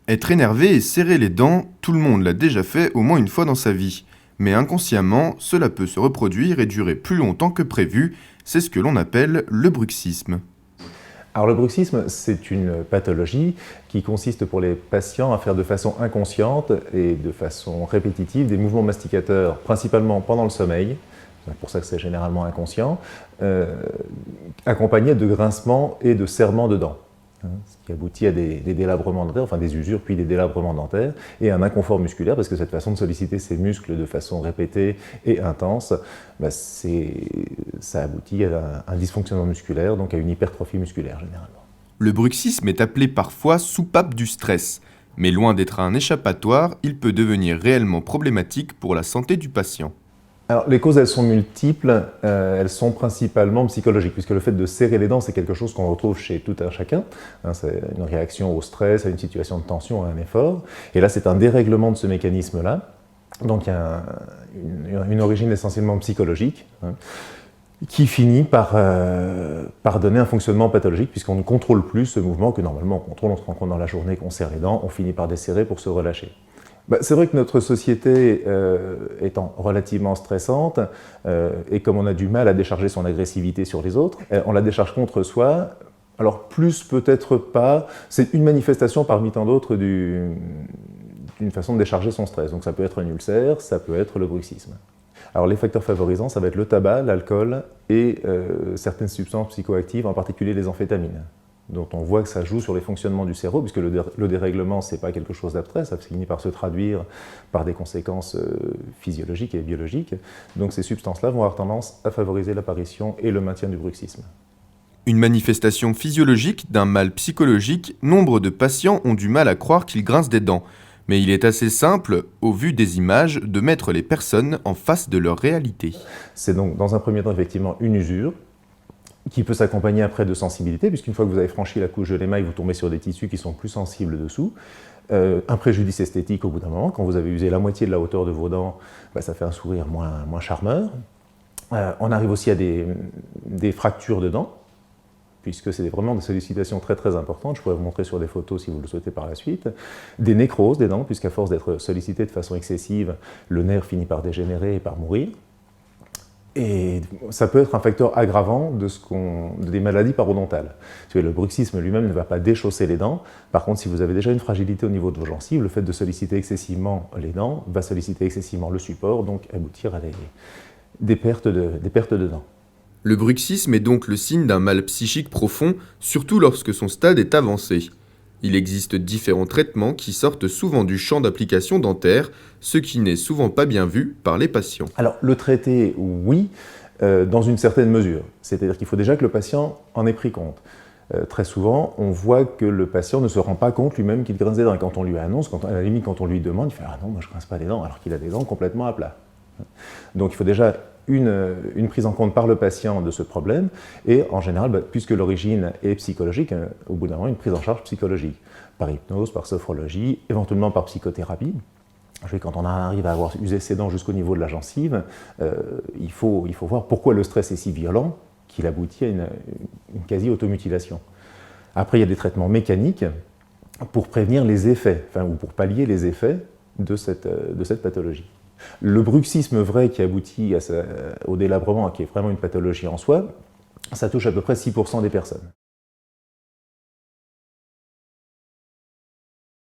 Être énervé et serrer les dents, tout le monde l'a déjà fait au moins une fois dans sa vie. Mais inconsciemment, cela peut se reproduire et durer plus longtemps que prévu, c'est ce que l'on appelle le bruxisme. Alors le bruxisme, c'est une pathologie qui consiste pour les patients à faire de façon inconsciente et de façon répétitive des mouvements masticateurs, principalement pendant le sommeil, c'est pour ça que c'est généralement inconscient, accompagnés de grincements et de serrements de dents, ce qui aboutit à des délabrements dentaires, enfin des usures puis des délabrements dentaires, et un inconfort musculaire, parce que cette façon de solliciter ces muscles de façon répétée et intense, ça aboutit à un dysfonctionnement musculaire, donc à une hypertrophie musculaire généralement. Le bruxisme est appelé parfois soupape du stress, mais loin d'être un échappatoire, il peut devenir réellement problématique pour la santé du patient. Alors, les causes, elles sont multiples, elles sont principalement psychologiques, puisque le fait de serrer les dents, c'est quelque chose qu'on retrouve chez tout un chacun. C'est une réaction au stress, à une situation de tension, à un effort. Et là, c'est un dérèglement de ce mécanisme-là. Donc, il y a une origine essentiellement psychologique, qui finit par donner un fonctionnement pathologique, puisqu'on ne contrôle plus ce mouvement que normalement on contrôle. On se rend compte dans la journée qu'on serre les dents, on finit par desserrer pour se relâcher. C'est vrai que notre société étant relativement stressante, et comme on a du mal à décharger son agressivité sur les autres, on la décharge contre soi. Alors plus peut-être pas, c'est une manifestation parmi tant d'autres d'une façon de décharger son stress. Donc ça peut être un ulcère, ça peut être le bruxisme. Alors les facteurs favorisants, ça va être le tabac, l'alcool et certaines substances psychoactives, en particulier les amphétamines, dont on voit que ça joue sur les fonctionnements du cerveau, puisque le dérèglement, ce n'est pas quelque chose d'abstrait, ça finit par se traduire par des conséquences physiologiques et biologiques. Donc ces substances-là vont avoir tendance à favoriser l'apparition et le maintien du bruxisme. Une manifestation physiologique d'un mal psychologique, nombre de patients ont du mal à croire qu'ils grincent des dents. Mais il est assez simple, au vu des images, de mettre les personnes en face de leur réalité. C'est donc dans un premier temps effectivement une usure, qui peut s'accompagner après de sensibilité, puisqu'une fois que vous avez franchi la couche de l'émail, vous tombez sur des tissus qui sont plus sensibles dessous. Un préjudice esthétique au bout d'un moment, quand vous avez usé la moitié de la hauteur de vos dents, ça fait un sourire moins charmeur. On arrive aussi à des fractures de dents, puisque c'est vraiment des sollicitations très très importantes, je pourrais vous montrer sur des photos si vous le souhaitez par la suite. Des nécroses des dents, puisqu'à force d'être sollicité de façon excessive, le nerf finit par dégénérer et par mourir. Et ça peut être un facteur aggravant des maladies parodontales. Le bruxisme lui-même ne va pas déchausser les dents. Par contre, si vous avez déjà une fragilité au niveau de vos gencives, le fait de solliciter excessivement les dents va solliciter excessivement le support, donc aboutir à des pertes de dents. Le bruxisme est donc le signe d'un mal psychique profond, surtout lorsque son stade est avancé. Il existe différents traitements qui sortent souvent du champ d'application dentaire, ce qui n'est souvent pas bien vu par les patients. Alors, le traiter, oui, dans une certaine mesure. C'est-à-dire qu'il faut déjà que le patient en ait pris compte. Très souvent, on voit que le patient ne se rend pas compte lui-même qu'il grince des dents. Et quand on lui annonce, à la limite, quand on lui demande, il fait « Ah non, moi je grince pas des dents », alors qu'il a des dents complètement à plat. Donc il faut déjà une prise en compte par le patient de ce problème, et en général, puisque l'origine est psychologique, au bout d'un moment, une prise en charge psychologique, par hypnose, par sophrologie, éventuellement par psychothérapie. Quand on arrive à avoir usé ses dents jusqu'au niveau de la gencive, il faut voir pourquoi le stress est si violent qu'il aboutit à une quasi-automutilation. Après, il y a des traitements mécaniques pour prévenir les effets, ou pour pallier les effets de cette pathologie. Le bruxisme vrai qui aboutit au délabrement, qui est vraiment une pathologie en soi, ça touche à peu près 6% des personnes.